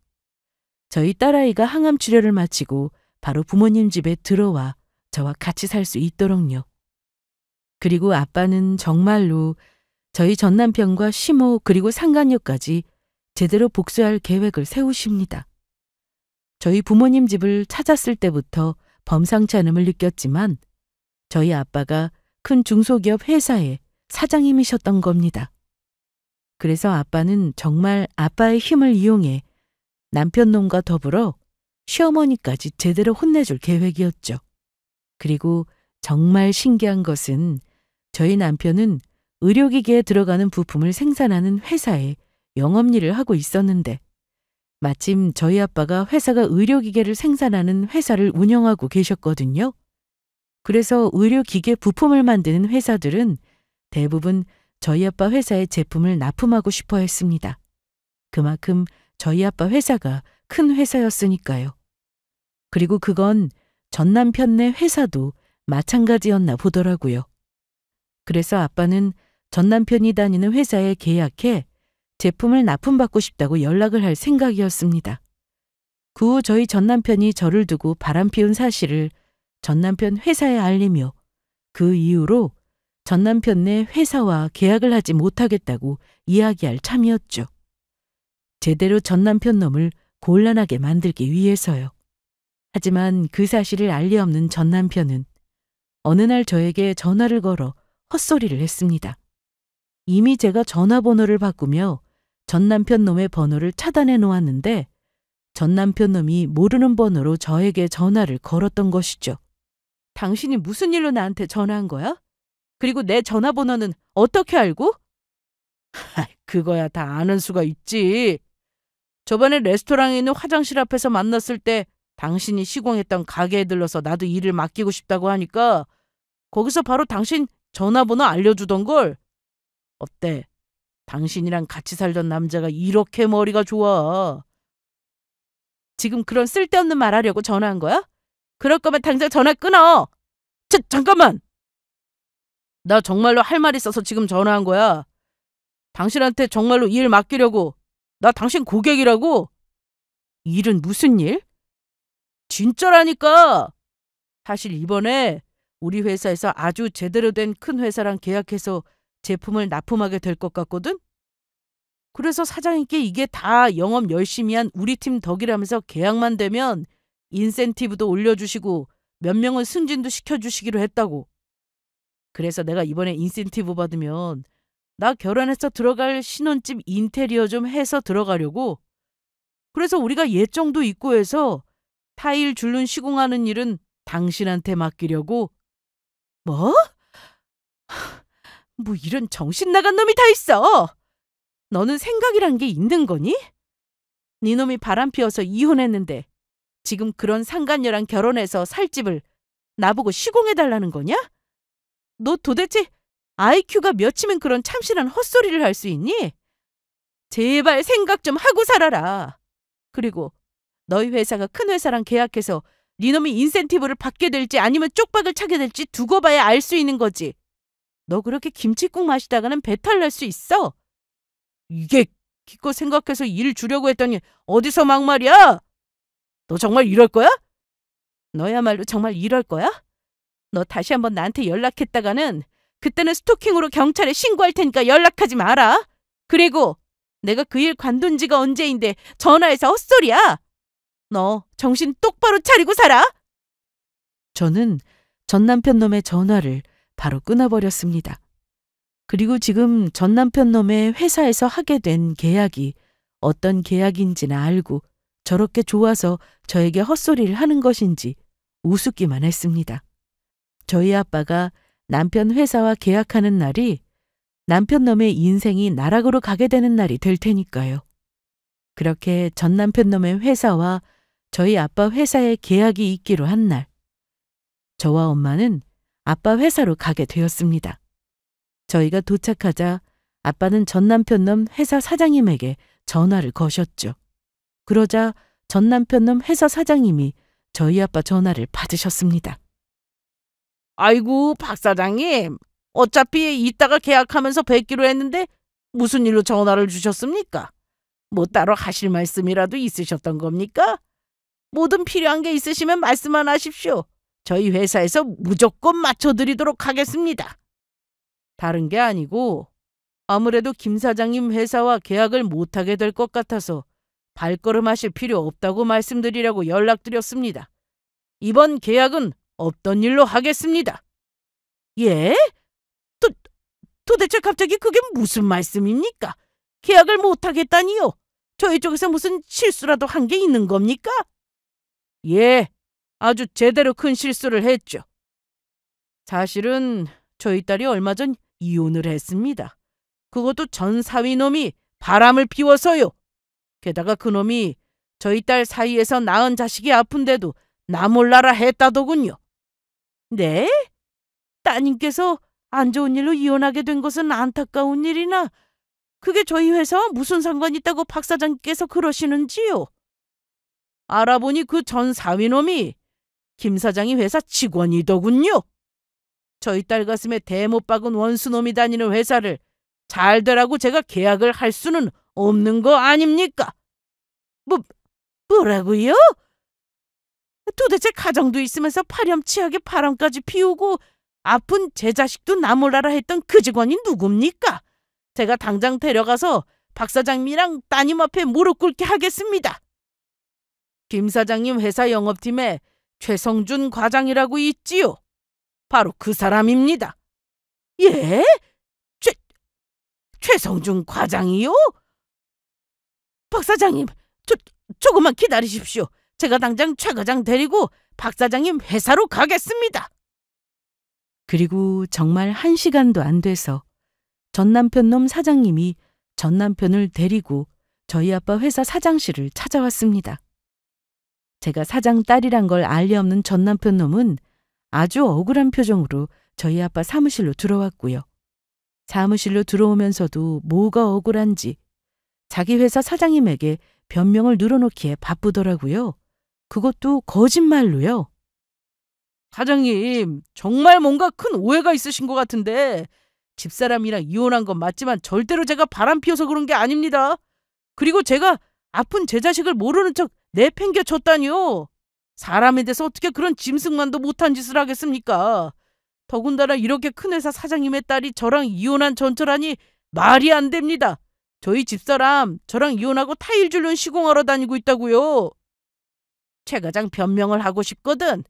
저희 딸아이가 항암 치료를 마치고 바로 부모님 집에 들어와 저와 같이 살 수 있도록요. 그리고 아빠는 정말로 저희 전 남편과 시모 그리고 상간녀까지 제대로 복수할 계획을 세우십니다. 저희 부모님 집을 찾았을 때부터 범상치 않음을 느꼈지만 저희 아빠가 큰 중소기업 회사의 사장님이셨던 겁니다. 그래서 아빠는 정말 아빠의 힘을 이용해 남편놈과 더불어 시어머니까지 제대로 혼내줄 계획이었죠. 그리고 정말 신기한 것은 저희 남편은 의료기기에 들어가는 부품을 생산하는 회사에 영업일을 하고 있었는데 마침 저희 아빠가 회사가 의료기계를 생산하는 회사를 운영하고 계셨거든요. 그래서 의료기계 부품을 만드는 회사들은 대부분 저희 아빠 회사의 제품을 납품하고 싶어 했습니다. 그만큼 저희 아빠 회사가 큰 회사였으니까요. 그리고 그건 전 남편네 회사도 마찬가지였나 보더라고요. 그래서 아빠는 전 남편이 다니는 회사에 계약해 제품을 납품받고 싶다고 연락을 할 생각이었습니다. 그 후 저희 전 남편이 저를 두고 바람피운 사실을 전 남편 회사에 알리며 그 이후로 전 남편네 회사와 계약을 하지 못하겠다고 이야기할 참이었죠. 제대로 전 남편 놈을 곤란하게 만들기 위해서요. 하지만 그 사실을 알 리 없는 전 남편은 어느 날 저에게 전화를 걸어 헛소리를 했습니다. 이미 제가 전화번호를 바꾸며 전 남편 놈의 번호를 차단해 놓았는데 전 남편 놈이 모르는 번호로 저에게 전화를 걸었던 것이죠. 당신이 무슨 일로 나한테 전화한 거야? 그리고 내 전화번호는 어떻게 알고? 그거야 다 아는 수가 있지. 저번에 레스토랑에 있는 화장실 앞에서 만났을 때 당신이 시공했던 가게에 들러서 나도 일을 맡기고 싶다고 하니까 거기서 바로 당신 전화번호 알려주던걸. 어때? 당신이랑 같이 살던 남자가 이렇게 머리가 좋아. 지금 그런 쓸데없는 말 하려고 전화한 거야? 그럴 거면 당장 전화 끊어. 잠깐만. 나 정말로 할 말 있어서 지금 전화한 거야. 당신한테 정말로 일 맡기려고. 나 당신 고객이라고. 일은 무슨 일? 진짜라니까. 사실 이번에 우리 회사에서 아주 제대로 된 큰 회사랑 계약해서 제품을 납품하게 될 것 같거든? 그래서 사장님께 이게 다 영업 열심히 한 우리 팀 덕이라면서 계약만 되면 인센티브도 올려주시고 몇 명은 승진도 시켜주시기로 했다고. 그래서 내가 이번에 인센티브 받으면 나 결혼해서 들어갈 신혼집 인테리어 좀 해서 들어가려고. 그래서 우리가 예정도 있고 해서 타일 줄눈 시공하는 일은 당신한테 맡기려고. 뭐? 뭐 이런 정신 나간 놈이 다 있어. 너는 생각이란 게 있는 거니? 네 놈이 바람 피워서 이혼했는데 지금 그런 상간녀랑 결혼해서 살 집을 나보고 시공해달라는 거냐? 너 도대체 IQ가 몇이면 그런 참신한 헛소리를 할 수 있니? 제발 생각 좀 하고 살아라. 그리고 너희 회사가 큰 회사랑 계약해서 네 놈이 인센티브를 받게 될지 아니면 쪽박을 차게 될지 두고 봐야 알 수 있는 거지. 너 그렇게 김칫국 마시다가는 배탈 날 수 있어. 이게 기껏 생각해서 일 주려고 했더니 어디서 막말이야? 너 정말 이럴 거야? 너야말로 정말 이럴 거야? 너 다시 한번 나한테 연락했다가는 그때는 스토킹으로 경찰에 신고할 테니까 연락하지 마라. 그리고 내가 그 일 관둔 지가 언제인데 전화해서 헛소리야. 너 정신 똑바로 차리고 살아. 저는 전 남편 놈의 전화를 바로 끊어버렸습니다. 그리고 지금 전 남편 놈의 회사에서 하게 된 계약이 어떤 계약인지는 알고 저렇게 좋아서 저에게 헛소리를 하는 것인지 우습기만 했습니다. 저희 아빠가 남편 회사와 계약하는 날이 남편 놈의 인생이 나락으로 가게 되는 날이 될 테니까요. 그렇게 전 남편 놈의 회사와 저희 아빠 회사의 계약이 있기로 한 날, 저와 엄마는 아빠 회사로 가게 되었습니다. 저희가 도착하자 아빠는 전 남편 놈 회사 사장님에게 전화를 거셨죠. 그러자 전 남편 놈 회사 사장님이 저희 아빠 전화를 받으셨습니다. 아이고, 박 사장님. 어차피 이따가 계약하면서 뵙기로 했는데 무슨 일로 전화를 주셨습니까? 뭐 따로 하실 말씀이라도 있으셨던 겁니까? 뭐든 필요한 게 있으시면 말씀만 하십시오. 저희 회사에서 무조건 맞춰드리도록 하겠습니다. 다른 게 아니고 아무래도 김 사장님 회사와 계약을 못하게 될 것 같아서 발걸음하실 필요 없다고 말씀드리려고 연락드렸습니다. 이번 계약은 없던 일로 하겠습니다. 예? 도대체 갑자기 그게 무슨 말씀입니까? 계약을 못하겠다니요? 저희 쪽에서 무슨 실수라도 한 게 있는 겁니까? 예, 아주 제대로 큰 실수를 했죠. 사실은 저희 딸이 얼마 전 이혼을 했습니다. 그것도 전 사위놈이 바람을 피워서요. 게다가 그놈이 저희 딸 사이에서 낳은 자식이 아픈데도 나 몰라라 했다더군요. 네? 따님께서 안 좋은 일로 이혼하게 된 것은 안타까운 일이나 그게 저희 회사와 무슨 상관 있다고 박 사장님께서 그러시는지요? 알아보니 그 전 사위놈이 김 사장이 회사 직원이더군요. 저희 딸 가슴에 대못 박은 원수놈이 다니는 회사를 잘 되라고 제가 계약을 할 수는 없는 거 아닙니까? 뭐라고요? 도대체 가정도 있으면서 파렴치하게 바람까지 피우고 아픈 제 자식도 나 몰라라 했던 그 직원이 누굽니까? 제가 당장 데려가서 박 사장님이랑 따님 앞에 무릎 꿇게 하겠습니다. 김 사장님 회사 영업팀에 최성준 과장이라고 있지요. 바로 그 사람입니다. 예? 최성준 과장이요? 박 사장님, 조금만 기다리십시오. 제가 당장 최 과장 데리고 박 사장님 회사로 가겠습니다. 그리고 정말 1시간도 안 돼서 전 남편 놈 사장님이 전 남편을 데리고 저희 아빠 회사 사장실을 찾아왔습니다. 제가 사장 딸이란 걸 알 리 없는 전 남편 놈은 아주 억울한 표정으로 저희 아빠 사무실로 들어왔고요. 사무실로 들어오면서도 뭐가 억울한지 자기 회사 사장님에게 변명을 늘어놓기에 바쁘더라고요. 그것도 거짓말로요. 사장님, 정말 뭔가 큰 오해가 있으신 것 같은데 집사람이랑 이혼한 건 맞지만 절대로 제가 바람 피워서 그런 게 아닙니다. 그리고 제가 아픈 제 자식을 모르는 척 내팽개쳤다니요. 사람에 대해서 어떻게 그런 짐승만도 못한 짓을 하겠습니까? 더군다나 이렇게 큰 회사 사장님의 딸이 저랑 이혼한 전처라니 말이 안 됩니다. 저희 집사람 저랑 이혼하고 타일줄눈 시공하러 다니고 있다고요. 최 과장 변명을 하고 싶거든.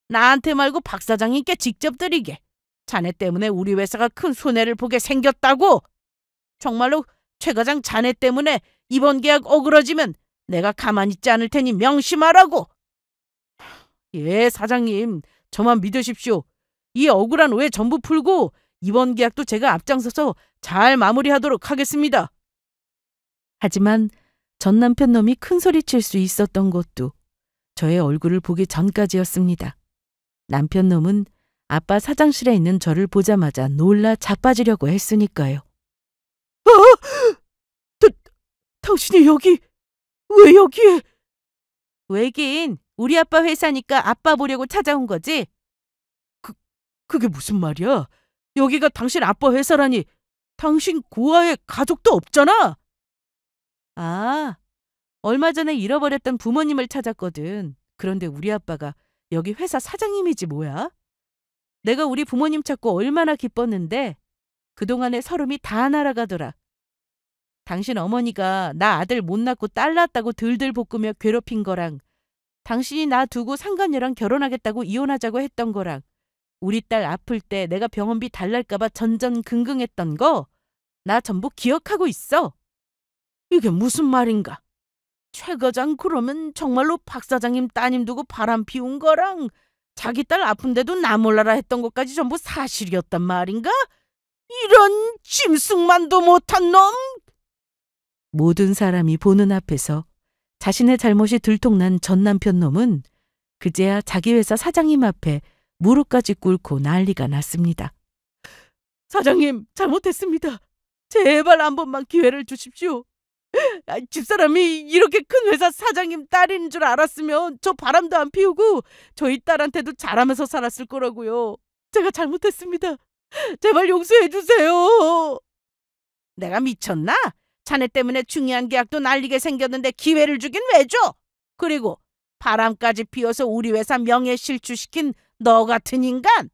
나한테 말고 박 사장님께 직접 드리게. 자네 때문에 우리 회사가 큰 손해를 보게 생겼다고. 정말로 최 과장 자네 때문에 이번 계약 어그러지면 내가 가만히 있지 않을 테니 명심하라고. 예, 사장님. 저만 믿으십시오. 이 억울한 오해 전부 풀고 이번 계약도 제가 앞장서서 잘 마무리하도록 하겠습니다. 하지만 전 남편 놈이 큰 소리 칠 수 있었던 것도 저의 얼굴을 보기 전까지였습니다. 남편 놈은 아빠 사장실에 있는 저를 보자마자 놀라 자빠지려고 했으니까요. 당신이 여기, 왜 여기에? 왜긴 우리 아빠 회사니까 아빠 보려고 찾아온 거지? 그게 무슨 말이야? 여기가 당신 아빠 회사라니 당신 고아의 가족도 없잖아. 아, 얼마 전에 잃어버렸던 부모님을 찾았거든. 그런데 우리 아빠가 여기 회사 사장님이지 뭐야? 내가 우리 부모님 찾고 얼마나 기뻤는데 그동안의 서름이 다 날아가더라. 당신 어머니가 나 아들 못 낳고 딸 낳았다고 들들 볶으며 괴롭힌 거랑 당신이 나 두고 상간녀랑 결혼하겠다고 이혼하자고 했던 거랑 우리 딸 아플 때 내가 병원비 달랄까 봐 전전긍긍했던 거 나 전부 기억하고 있어. 이게 무슨 말인가? 최 과장 그러면 정말로 박 사장님 따님 두고 바람 피운 거랑 자기 딸 아픈데도 나 몰라라 했던 것까지 전부 사실이었단 말인가? 이런 짐승만도 못한 놈! 모든 사람이 보는 앞에서 자신의 잘못이 들통난 전 남편 놈은 그제야 자기 회사 사장님 앞에 무릎까지 꿇고 난리가 났습니다. 사장님, 잘못했습니다. 제발 한 번만 기회를 주십시오. 집사람이 이렇게 큰 회사 사장님 딸인 줄 알았으면 저 바람도 안 피우고 저희 딸한테도 잘하면서 살았을 거라고요. 제가 잘못했습니다. 제발 용서해 주세요. 내가 미쳤나? 자네 때문에 중요한 계약도 날리게 생겼는데 기회를 주긴 왜 줘? 그리고 바람까지 피워서 우리 회사 명예 실추시킨 너 같은 인간!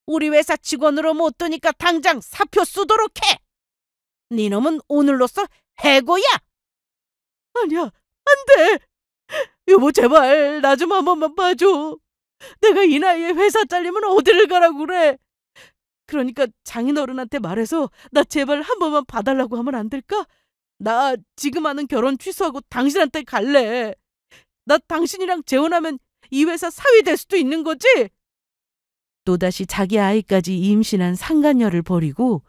우리 회사 직원으로 못 두니까 당장 사표 쓰도록 해! 네 놈은 오늘로써 해고야! 아니야, 안 돼! 여보, 제발 나 좀 한 번만 봐줘. 내가 이 나이에 회사 잘리면 어디를 가라고 그래? 그러니까 장인어른한테 말해서 나 제발 한 번만 봐달라고 하면 안 될까? 나 지금 하는 결혼 취소하고 당신한테 갈래. 나 당신이랑 재혼하면 이 회사 사위 될 수도 있는 거지? 또다시 자기 아이까지 임신한 상간녀를 버리고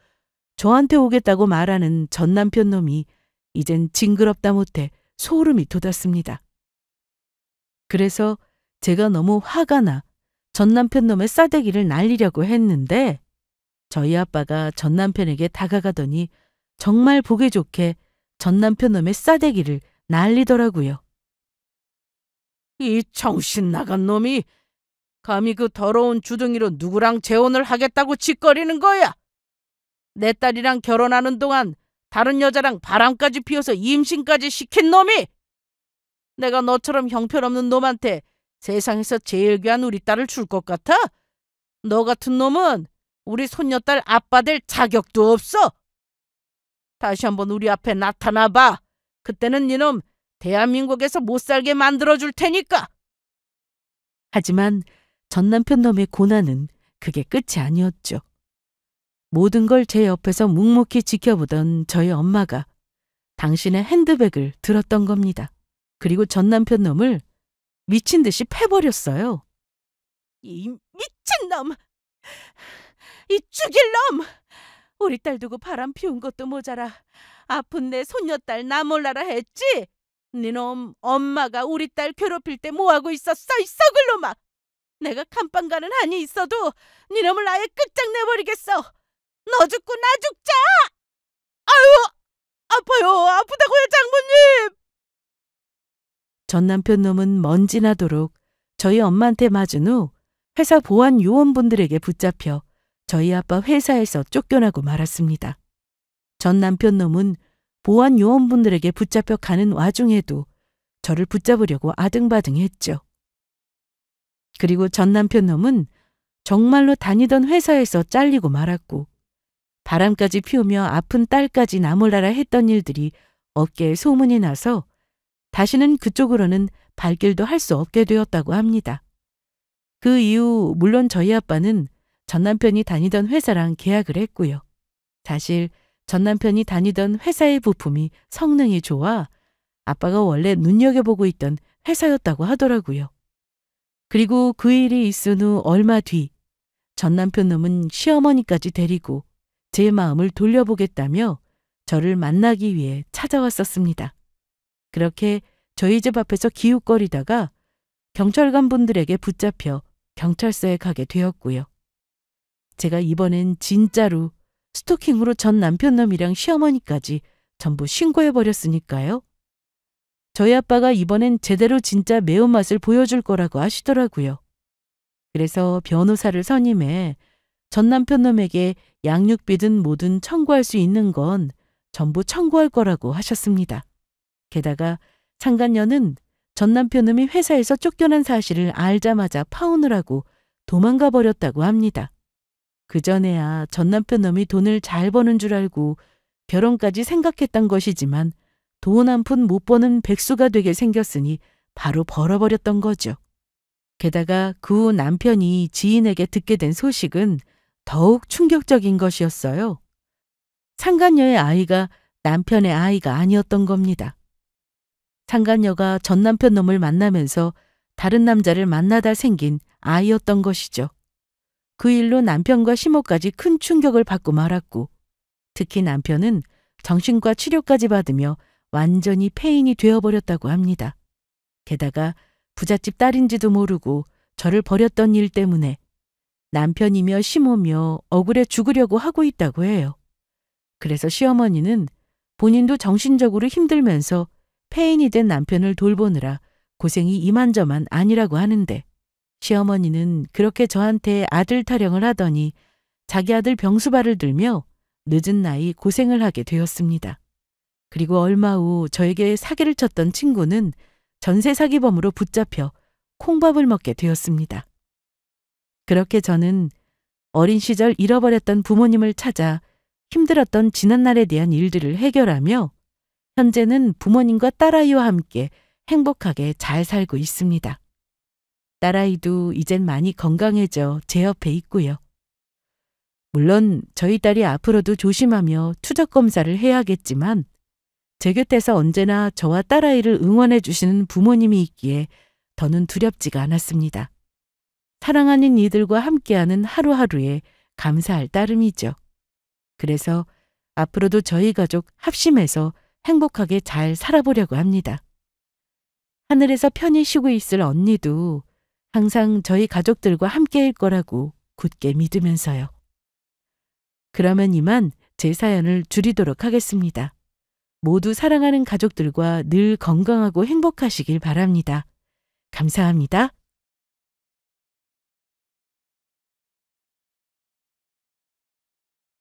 저한테 오겠다고 말하는 전 남편 놈이 이젠 징그럽다 못해 소름이 돋았습니다. 그래서 제가 너무 화가 나 전 남편 놈의 싸대기를 날리려고 했는데 저희 아빠가 전 남편에게 다가가더니 정말 보기 좋게 전 남편 놈의 싸대기를 날리더라고요. 이 정신 나간 놈이 감히 그 더러운 주둥이로 누구랑 재혼을 하겠다고 짓거리는 거야? 내 딸이랑 결혼하는 동안 다른 여자랑 바람까지 피워서 임신까지 시킨 놈이! 내가 너처럼 형편없는 놈한테 세상에서 제일 귀한 우리 딸을 줄 것 같아? 너 같은 놈은 우리 손녀딸 아빠 될 자격도 없어! 다시 한번 우리 앞에 나타나봐. 그때는 니놈 대한민국에서 못 살게 만들어줄 테니까. 하지만 전 남편 놈의 고난은 그게 끝이 아니었죠. 모든 걸 제 옆에서 묵묵히 지켜보던 저희 엄마가 당신의 핸드백을 들었던 겁니다. 그리고 전 남편 놈을 미친 듯이 패버렸어요. 이 미친놈! 이 죽일 놈! 우리 딸 두고 바람 피운 것도 모자라 아픈 내 손녀딸 나 몰라라 했지? 니놈 엄마가 우리 딸 괴롭힐 때 뭐하고 있었어 이 썩을 놈아! 내가 감방 가는 한이 있어도 니놈을 아예 끝장내버리겠어! 너 죽고 나 죽자! 아유! 아파요! 아프다고요 장모님! 전 남편 놈은 먼지 나도록 저희 엄마한테 맞은 후 회사 보안 요원분들에게 붙잡혀 저희 아빠 회사에서 쫓겨나고 말았습니다. 전 남편 놈은 보안 요원분들에게 붙잡혀 가는 와중에도 저를 붙잡으려고 아등바등했죠. 그리고 전 남편 놈은 정말로 다니던 회사에서 잘리고 말았고 바람까지 피우며 아픈 딸까지 나몰라라 했던 일들이 업계에 소문이 나서 다시는 그쪽으로는 발길도 할 수 없게 되었다고 합니다. 그 이후 물론 저희 아빠는 전 남편이 다니던 회사랑 계약을 했고요. 사실 전 남편이 다니던 회사의 부품이 성능이 좋아 아빠가 원래 눈여겨보고 있던 회사였다고 하더라고요. 그리고 그 일이 있은 후 얼마 뒤 전 남편 놈은 시어머니까지 데리고 제 마음을 돌려보겠다며 저를 만나기 위해 찾아왔었습니다. 그렇게 저희 집 앞에서 기웃거리다가 경찰관 분들에게 붙잡혀 경찰서에 가게 되었고요. 제가 이번엔 진짜로 스토킹으로 전 남편 놈이랑 시어머니까지 전부 신고해버렸으니까요. 저희 아빠가 이번엔 제대로 진짜 매운맛을 보여줄 거라고 하시더라고요. 그래서 변호사를 선임해 전 남편 놈에게 양육비든 뭐든 청구할 수 있는 건 전부 청구할 거라고 하셨습니다. 게다가 상간녀는 전 남편 놈이 회사에서 쫓겨난 사실을 알자마자 파혼을 하고 도망가 버렸다고 합니다. 그전에야 전 남편 놈이 돈을 잘 버는 줄 알고 결혼까지 생각했던 것이지만 돈 한 푼 못 버는 백수가 되게 생겼으니 바로 벌어버렸던 거죠. 게다가 그 후 남편이 지인에게 듣게 된 소식은 더욱 충격적인 것이었어요. 상간녀의 아이가 남편의 아이가 아니었던 겁니다. 상간녀가 전 남편 놈을 만나면서 다른 남자를 만나다 생긴 아이였던 것이죠. 그 일로 남편과 시모까지 큰 충격을 받고 말았고 특히 남편은 정신과 치료까지 받으며 완전히 폐인이 되어버렸다고 합니다. 게다가 부잣집 딸인지도 모르고 저를 버렸던 일 때문에 남편이며 시모며 억울해 죽으려고 하고 있다고 해요. 그래서 시어머니는 본인도 정신적으로 힘들면서 폐인이 된 남편을 돌보느라 고생이 이만저만 아니라고 하는데 시어머니는 그렇게 저한테 아들 타령을 하더니 자기 아들 병수발을 들며 늦은 나이 고생을 하게 되었습니다. 그리고 얼마 후 저에게 사기를 쳤던 친구는 전세 사기범으로 붙잡혀 콩밥을 먹게 되었습니다. 그렇게 저는 어린 시절 잃어버렸던 부모님을 찾아 힘들었던 지난날에 대한 일들을 해결하며 현재는 부모님과 딸아이와 함께 행복하게 잘 살고 있습니다. 딸아이도 이젠 많이 건강해져 제 옆에 있고요. 물론 저희 딸이 앞으로도 조심하며 추적 검사를 해야겠지만 제 곁에서 언제나 저와 딸아이를 응원해 주시는 부모님이 있기에 더는 두렵지가 않았습니다. 사랑하는 이들과 함께하는 하루하루에 감사할 따름이죠. 그래서 앞으로도 저희 가족 합심해서 행복하게 잘 살아보려고 합니다. 하늘에서 편히 쉬고 있을 언니도 항상 저희 가족들과 함께일 거라고 굳게 믿으면서요. 그러면 이만 제 사연을 줄이도록 하겠습니다. 모두 사랑하는 가족들과 늘 건강하고 행복하시길 바랍니다. 감사합니다.